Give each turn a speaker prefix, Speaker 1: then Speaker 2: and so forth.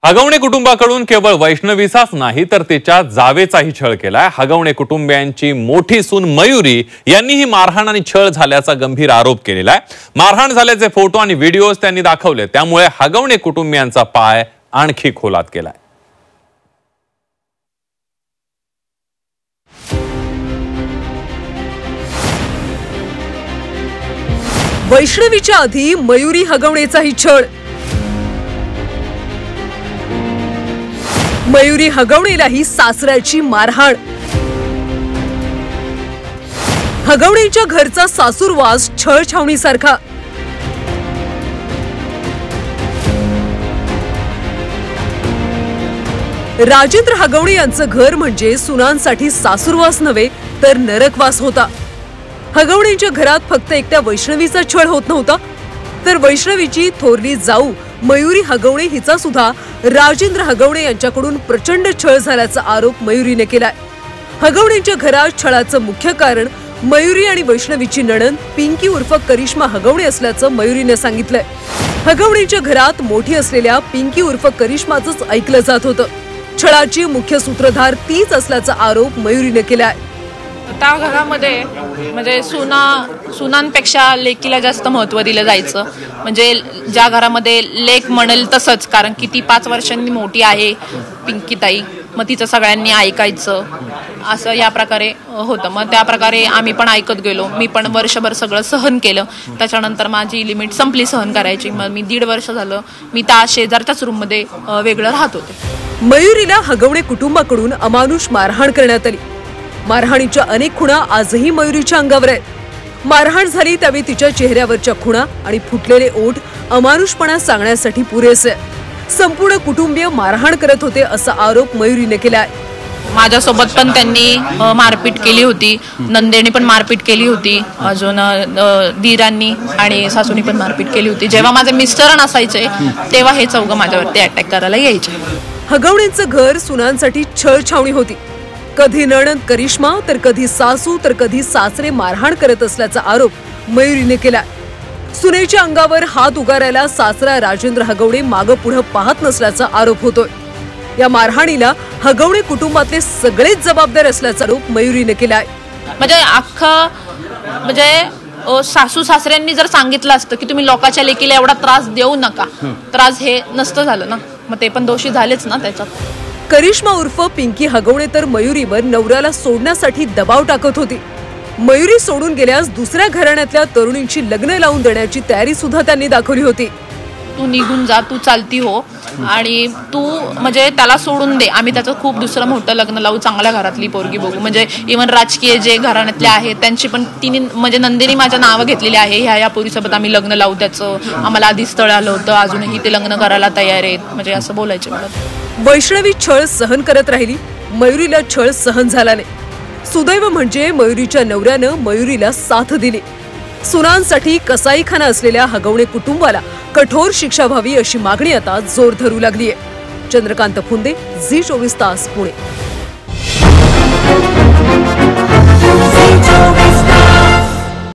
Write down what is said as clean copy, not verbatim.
Speaker 1: हगवणे कुटुंबाकडून केवळ वैष्णवीचाच नाही तर तिच्या जावेचाही छळ केलाय। हगवणे कुटुंबियांची मोठी सून मयुरी यांनीही मारहाण आणि छळ झाल्याचा गंभीर आरोप केलेला आहे। मारहाण झाल्याचे फोटो आणि व्हिडिओज त्यांनी दाखवले, त्यामुळे हगवणे कुटुंबियांचा पाय आणखी खोलात गेलाय।
Speaker 2: वैष्णवीच्या आधी मयुरी हगवणेचाही छळ। मयुरी हगवणेलाही सासऱ्याची मारहाण। हगवणेच्या घरचा सासूरवास छळ छावणीसारखा। राजेंद्र हगवणे यांचं घर म्हणजे सुनांसाठी सासूरवास नव्हे तर नरकवास होता। हगवणेच्या घरात फक्त एकट्या वैष्णवीचा छळ होत नव्हता, तर वैष्णवीची थोरली जाऊ मयुरी हगवणे हिचा सुद्धा राजेंद्र हगवणे यांच्याकडून प्रचंड छळ झाल्याचा आरोप मयुरीने केलाय। हगवणेच्या घरात छळाचं मुख्य कारण मयुरी आणि वैष्णवीची नणंद पिंकी उर्फ करिश्मा हगवणे असल्याचं मयुरीने सांगितलंय। हगवणेच्या घरात मोठी असलेल्या पिंकी उर्फ करिश्माचंच ऐकलं जात होतं। छळाची मुख्य सूत्रधार तीच असल्याचा आरोप मयुरीने केलाय।
Speaker 3: त्या घरामध्ये म्हणजे सुनांपेक्षा लेकीला जास्त महत्त्व दिलं जायचं। म्हणजे ज्या घरामध्ये लेक म्हणेल तसंच, कारण की ती 5 वर्षांनी मोठी आहे पिंकीताई, मग तिचं सगळ्यांनी ऐकायचं असं या प्रकारे होतं। मग त्या प्रकारे आम्ही पण ऐकत गेलो। मी पण वर्षभर सगळं सहन केलं। त्याच्यानंतर माझी लिमिट संपली सहन करायची। मग मी 1.5 वर्ष झालं मी त्या शेजारच्याच रूममध्ये वेगळं राहत होते।
Speaker 2: मयुरीला हगवणे कुटुंबाकडून अमानुष मारहाण करण्यात आली। मारहाणीच्या अनेक खुणा आजही मयुरीच्या अंगावर आहेत। मारहाण झाली त्यावेळी तिच्या चेहऱ्यावरच्या खुणा आणि फुटलेले ओठ अमानुषपणा सांगण्यासाठी पुरेसे। संपूर्ण कुटुंबीय मारहाण करत होते असा आरोप मयुरीने केलाय।
Speaker 3: माझ्यासोबत पण त्यांनी मारपीट केली होती, नंदेने पण मारपीट केली होती, अजून दीरांनी आणि सासूनी पण मारपीट केली होती। जेव्हा माझे मिस्टर नसायचे तेव्हा हे चौघं माझ्यावरती अटॅक करायला यायचे।
Speaker 2: हगवणेंचं घर सुनांसाठी छळ छावणी होती। कधी नणंद करिश्मा तर कधी सासू तर कधी सासरे मारहाण करत असल्याचा आरोप मयुरीने केलाय। सुनेच्या अंगावर हात उगारायला सासरा राजेंद्र हगवणे मागं पुढं पाहत नसल्याचा आरोप होतोय। या मारहाणीला हगवणे कुटुंबातले सगळेच जबाबदार असल्याचा आरोप मयुरीने केलाय।
Speaker 3: म्हणजे सासू सासऱ्यांनी जर सांगितलं असतं की तुम्ही लोकांच्या लेकीला एवढा त्रास देऊ नका, त्रास हे नसतं झालं ना, मग ते पण दोषी झालेच ना त्याच्यात।
Speaker 2: करिश्मा उर्फ पिंकी हगवणे तर मयुरीवर नवऱ्याला सोडण्यासाठी दबाव टाकत होती। मयुरी सोडून गेल्यास दुसऱ्या घराण्यातल्या तरुणींची लग्न लावून देण्याची तयारी सुद्धा त्यांनी दाखवली होती।
Speaker 3: तू निघून जा, तू चालती हो आणि तू म्हणजे त्याला सोडून दे, आम्ही त्याचं खूप दुसरं मोठं लग्न लावू, चांगल्या घरातली पोरगी बघू। म्हणजे इव्हन राजकीय जे घराण्यातले आहेत त्यांची पण तिने म्हणजे नंदिनी माझ्या नावं घेतलेली आहे। ह्या पोरीसोबत आम्ही लग्न लावू, त्याचं आम्हाला आधी स्थळ आलं होतं, अजूनही ते लग्न करायला तयार आहेत, म्हणजे असं बोलायचे मला।
Speaker 2: वैष्णवी छळ सहन करत राहिली, मयुरीला छळ सहन झाला नाही। सुदैव म्हणजे मयुरीच्या नवऱ्यानं मयुरीला साथ दिली। सुनांसाठी कसाईखाना असलेल्या हगवणे कुटुंबाला कठोर शिक्षा व्हावी अशी मागणी आता जोर धरू लागलीय। चंद्रकांत फुंदे, झी 24 तास, पुणे।